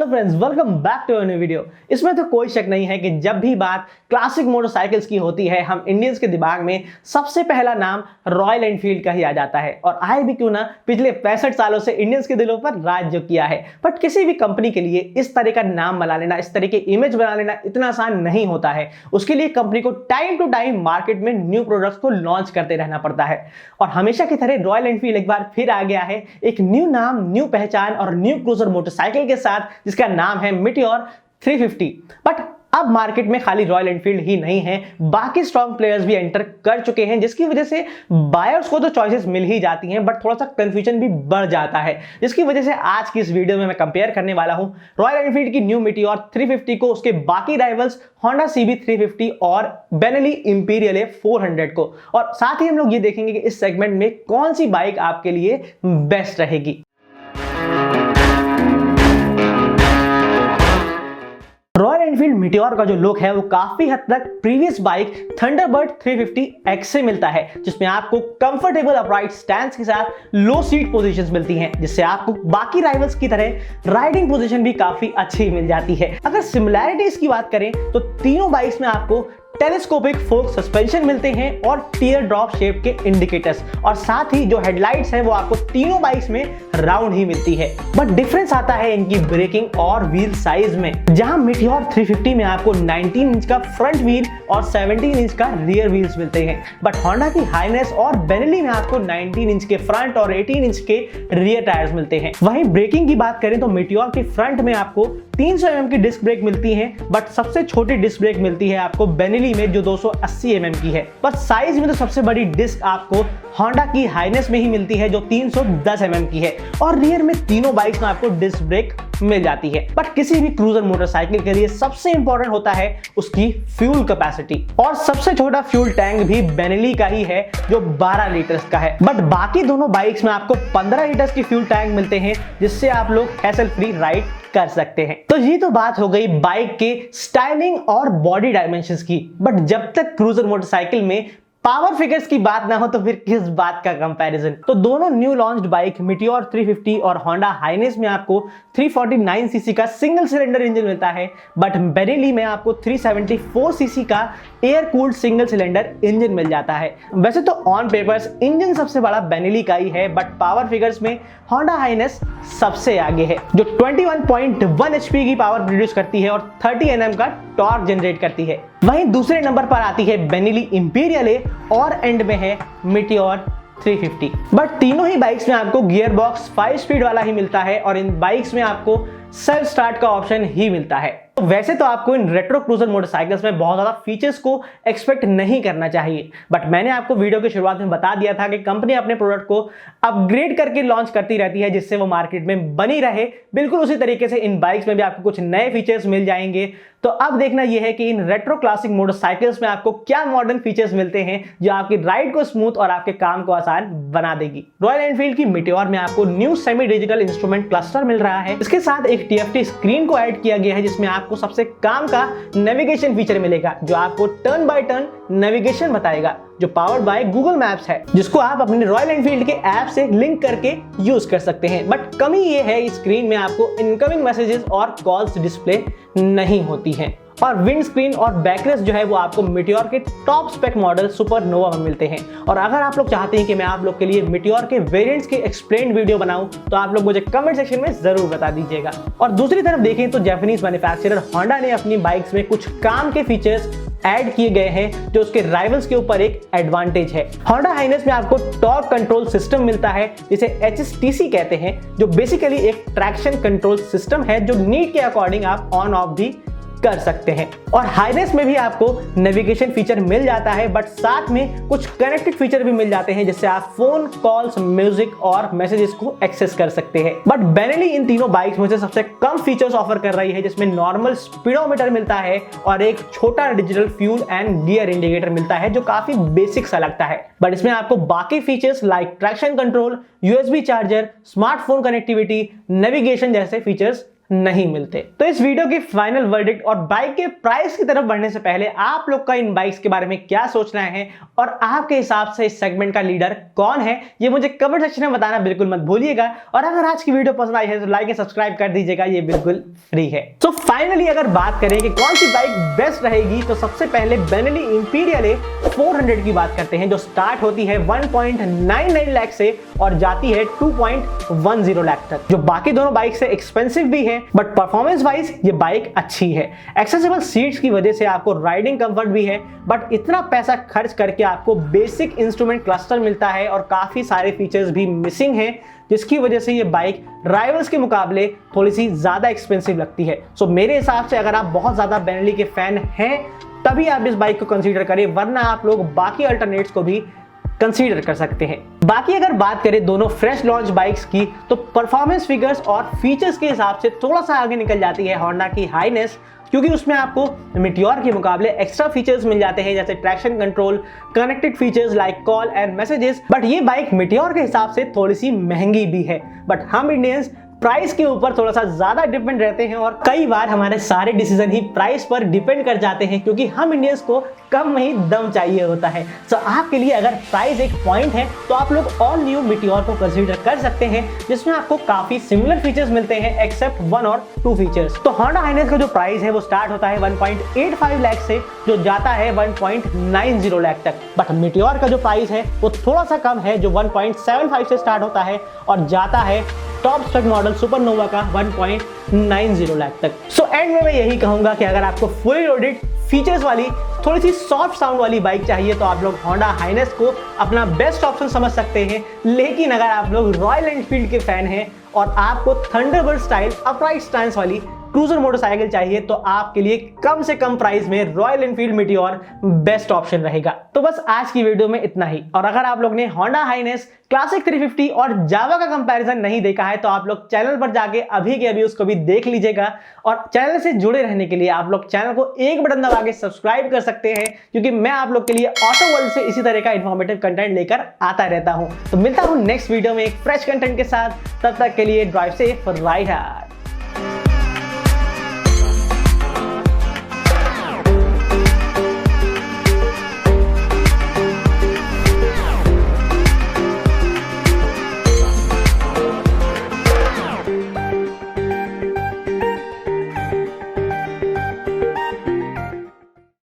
Friends, welcome back to a new video. इसमें तो कोई शक नहीं है कि जब भी बात क्लासिक मोटरसाइकिल्स की होती है, हम इंडियंस के दिमाग में सबसे पहला नाम रॉयल एनफील्ड का ही आ जाता है। और आए भी क्यों ना, पिछले 65 सालों से इंडियंस के दिलों पर राज जो किया है। बट किसी भी कंपनी के लिए इस तरह का नाम बना लेना, इस तरह की इमेज बना लेना इतना आसान नहीं होता है। उसके लिए कंपनी को टाइम टू टाइम मार्केट में न्यू प्रोडक्ट्स को लॉन्च करते रहना पड़ता है। और हमेशा की तरह रॉयल एनफील्ड एक बार फिर आ गया है, एक न्यू नाम, न्यू पहचान और न्यू क्रूजर मोटरसाइकिल के साथ, जिसका नाम है मीटियोर 350। बट अब मार्केट में खाली रॉयल एनफील्ड ही नहीं है, बाकी स्ट्रॉन्ग प्लेयर्स भी एंटर कर चुके हैं, जिसकी वजह से बायर्स को तो चॉइसेस मिल ही जाती हैं, बट थोड़ा सा कंफ्यूजन भी बढ़ जाता है। जिसकी वजह से आज की इस वीडियो में मैं कंपेयर करने वाला हूं रॉयल एनफील्ड की न्यू मीटियोर 350 को उसके बाकी राइवल्स होंडा सीबी 350 और बेनेली इंपीरियल 400 को। और साथ ही हम लोग ये देखेंगे कि इस सेगमेंट में कौन सी बाइक आपके लिए बेस्ट रहेगी। रॉयल एनफील्ड मीटियोर का जो लुक है वो काफी हद तक प्रीवियस बाइक थंडरबर्ड 350X से मिलता है, जिसमें आपको कंफर्टेबल अपराइट स्टैंड के साथ लो सीट पोजीशंस मिलती हैं, जिससे आपको बाकी राइवल्स की तरह राइडिंग पोजीशन भी काफी अच्छी मिल जाती है। अगर सिमिलैरिटीज की बात करें तो तीनों बाइक्स में आपको टेलीस्कोपिक फोर्क सस्पेंशन मिलते हैं और टीयर ड्रॉप शेप के इंडिकेटर्स, और साथ ही जो हेडलाइट्स है वो आपको तीनों बाइक्स में राउंड ही मिलती है। बट डिफरेंस आता है इनकी ब्रेकिंग और व्हील साइज में, जहां मीटियोर 350 में आपको 19 इंच का फ्रंट व्हील और 17 इंच का रियर व्हील्स मिलते हैं। बट होंडा की हाइनेस और बेनेली में आपको 19 इंच के फ्रंट और 18 इंच के रियर टायर्स मिलते हैं। वहीं ब्रेकिंग की बात करें तो मीटियोर के फ्रंट में आपको 300 mm की डिस्क ब्रेक मिलती है, बट सबसे छोटी डिस्क ब्रेक मिलती है आपको बेनेली में जो 280 mm की है। पर साइज में तो सबसे बड़ी डिस्क आपको होंडा की हाइनेस में ही मिलती है जो 310 mm की है, और रियर में तीनों बाइक्स में आपको डिस्क ब्रेक मिल जाती है। बट किसी भी क्रूजर मोटरसाइकिल के लिए सबसे इंपॉर्टेंट होता है उसकी फ्यूल कैपेसिटी, और सबसे छोटा फ्यूल टैंक भी बेनेली का ही है जो 12 लीटर्स का है। बट बाकी दोनों बाइक्स में आपको 15 लीटर्स की फ्यूल टैंक मिलते हैं, जिससे आप लोग हैसल फ्री राइड कर सकते हैं। तो ये तो बात हो गई बाइक के स्टाइलिंग और बॉडी डायमेंशंस की। बट जब तक क्रूजर मोटरसाइकिल में पावर फिगर्स की बात ना हो तो फिर किस बात का कंपैरिजन। तो दोनों न्यू लॉन्च्ड बाइक मीटियोर 350 और होंडा हाइनेस में आपको 349 सीसी का सिंगल सिलेंडर इंजन मिलता है, बट बेनेली में आपको 374 सीसी का air cooled single cylinder engine मिल जाता है। वैसे तो ऑन पेपर्स इंजन सबसे बड़ा बेनेली का ही है, बट पावर फिगर्स में होंडा हाइनेस सबसे आगे है, जो 21.1 HP की पावर प्रोड्यूस करती है और 30 Nm का टॉर्क जनरेट करती है। वहीं दूसरे नंबर पर आती है बेनेली इंपीरियल और एंड में है मीटियोर 350। बट तीनों ही बाइक्स में आपको गियर बॉक्स 5 स्पीड वाला ही मिलता है, और इन बाइक्स में आपको सेल्फ स्टार्ट का ऑप्शन ही मिलता है। वैसे तो आपको इन रेट्रो क्रूजर मोटरसाइकिल्स में बहुत ज्यादा फीचर्स को एक्सपेक्ट नहीं करना चाहिए, बट मैंने आपको वीडियो की शुरुआत में बता दिया था कि कंपनी अपने प्रोडक्ट को अपग्रेड करके लॉन्च करती रहती है, जिससे वो मार्केट में बनी रहे। बिल्कुल उसी तरीके से इन बाइक्स में भी आपको कुछ नए फीचर्स मिल जाएंगे। तो अब देखना यह है कि इन रेट्रो क्लासिक मोटरसाइकिल्स में आपको क्या मॉडर्न फीचर्स मिलते हैं जो आपकी राइड को स्मूथ और आपके काम को आसान बना देगी। रॉयल एनफील्ड की मीटियोर में आपको new semi digital instrument cluster मिल रहा है। इसके साथ एक TFT स्क्रीन को ऐड किया गया है, जिसमें आपको सबसे काम का नेविगेशन फीचर मिलेगा, जो आपको टर्न बाय टर्न नेविगेशन बताएगा, जो पावर्ड बाय गूगल मैप्स है, जिसको आप अपने रॉयल एनफील्ड के ऐप से लिंक करके यूज कर सकते हैं। बट कमी ये है, इस स्क्रीन में आपको इनकमिंग मैसेजेस और कॉल्स डिस्प्ले नहीं होती हैं। और विंड स्क्रीन और बैकरेस्ट जो है वो आपको मीटियोर के टॉप स्पेक मॉडल सुपरनोवा में मिलते हैं। और अगर आप लोग चाहते हैं कि मैं आप लोग के लिए मीटियोर के वेरिएंट्स की एक्सप्लेन्ड वीडियो बनाऊं, तो आप लोग मुझे कमेंट सेक्शन में जरूर बता दीजिएगा। और दूसरी तरफ देखें तो जापानीज मैन्युफैक्चरर होंडा ने अपनी बाइक्स में कुछ काम के फीचर्स ऐड किए गए हैं, जो उसके राइवल्स के ऊपर एक एडवांटेज है। होंडा हाइनेस में आपको टॉर्क कंट्रोल सिस्टम मिलता है, जिसे HSTC कहते हैं, जो बेसिकली एक ट्रैक्शन कंट्रोल सिस्टम है, जो नीड के अकॉर्डिंग आप ऑन ऑफ भी कर सकते हैं। और हाइनेस में भी आपको नेविगेशन फीचर मिल जाता है, बट साथ में कुछ कनेक्टेड फीचर भी मिल जाते हैं, जिससे आप फोन कॉल्स, म्यूजिक और मैसेजेस को एक्सेस कर सकते हैं। बट बेनेली इन तीनों बाइक्स में से सबसे कम फीचर्स ऑफर कर रही है, जिसमें नॉर्मल स्पीडोमीटर मिलता है और एक छोटा digital fuel and gear indicator मिलता है, जो काफी बेसिक सा लगता है। बट इसमें आपको बाकी features like traction control, USB charger, smartphone connectivity, navigation जैसे फीचर्स नहीं मिलते। तो इस वीडियो की फाइनल वर्डिक्ट और बाइक के प्राइस की तरफ बढ़ने से पहले आप लोग का इन बाइक्स के बारे में क्या सोचना है और आपके हिसाब से इस सेगमेंट का लीडर कौन है, ये मुझे कमेंट सेक्शन में बताना बिल्कुल मत भूलिएगा। और अगर आज की वीडियो पसंद आई है तो लाइक एंड सब्सक्राइब कर दीजिएगा, ये बिल्कुल फ्री है। तो फाइनली अगर बात करें कि कौन सी बाइक बेस्ट रहेगी, तो सबसे पहले बेनेली इंपीरियल ए 400 की बात करते हैं, जो स्टार्ट होती है 1.99 लाख से और जाती है 2.10 लाख तक। जो बाकी दोनों बाइक से एक्सपेंसिव भी है, बट परफॉर्मेंस वाइज ये बाइक अच्छी है। एक्सेसिबल सीट्स की वजह से आपको राइडिंग कंफर्ट भी है, बट इतना पैसा खर्च करके आपको बेसिक इंस्ट्रूमेंट क्लस्टर मिलता है और काफी सारे फीचर्स भी मिसिंग है, जिसकी वजह से ये बाइक राइवल्स के मुकाबले थोड़ी सी ज्यादा एक्सपेंसिव लगती है। सो मेरे हिसाब से अगर आप बहुत ज्यादा बेनेली के फैन हैं तभी आप इस बाइक को कंसीडर करें, वरना आप लोग बाकी अल्टरनेट्स को भी कंसीडर कर सकते हैं। बाकी अगर बात करें दोनों फ्रेश लॉन्च बाइक्स की, तो परफॉर्मेंस फिगर्स और फीचर्स के हिसाब से थोड़ा सा आगे निकल जाती है होंडा की हाइनेस, क्योंकि उसमें आपको मीटियोर के मुकाबले एक्स्ट्रा फीचर्स मिल जाते हैं, जैसे traction control, connected features like call and messages. But ये बाइक मीटियोर के हिसाब से थोड़ी सी महंगी भी है। बट हम इंडियंस प्राइस के ऊपर थोड़ा सा ज्यादा डिपेंड रहते हैं और कई बार हमारे सारे डिसीजन ही प्राइस पर डिपेंड कर जाते हैं, क्योंकि हम इंडियंस को कम ही दम चाहिए होता है। तो आपके लिए अगर प्राइस एक पॉइंट है तो आप लोग ऑल न्यू मीटियोर को कंसीडर कर सकते हैं, जिसमें आपको काफी सिमिलर फीचर्स मिलते हैं एक्सेप्ट 1 और 2 फीचर्स। तो होंडा हाइनेस का जो प्राइस है वो स्टार्ट होता है 1.85 लाख से, जो जाता है 1.90 लाख तक। बट मीटियोर का जो प्राइस है वो थोड़ा सा कम है, जो 1.75 से स्टार्ट होता है और जाता है टॉप स्पेक मॉडल सुपरनोवा का 1.90 लाख तक। सो एंड में मैं यही कहूंगा कि अगर आपको फुली लोडेड फीचर्स वाली थोड़ी सी सॉफ्ट साउंड वाली बाइक चाहिए तो आप लोग होंडा हाइनेस को अपना बेस्ट ऑप्शन समझ सकते हैं। लेकिन अगर आप लोग रॉयल एनफील्ड के फैन हैं और आपको थंडरबर्ड स्टाइल अपराइट स्टैंस वाली क्रूजर मोटरसाइकिल चाहिए, तो आपके लिए कम से कम प्राइस में royal Enfield meteor best option रहेगा। तो बस आज की वीडियो में इतना ही। और अगर आप लोग ने होंडा हाइनेस क्लासिक 350 और जावा का कंपैरिजन नहीं देखा है तो आप लोग चैनल पर जाके अभी के अभी उसको भी देख लीजिएगा। और चैनल से जुड़े रहने के लिए आप लोग चैनल को एक बटन दबा के सब्सक्राइब कर सकते हैं, क्योंकि मैं आप लोग के लिए ऑटो वर्ल्ड से इसी तरह का इंफॉर्मेटिव कंटेंट लेकर आता रहता हूं। तो मिलता हूं नेक्स्ट वीडियो में एक फ्रेश कंटेंट के साथ। तब तक के लिए ड्राइव सेफ, राइड हार्ड।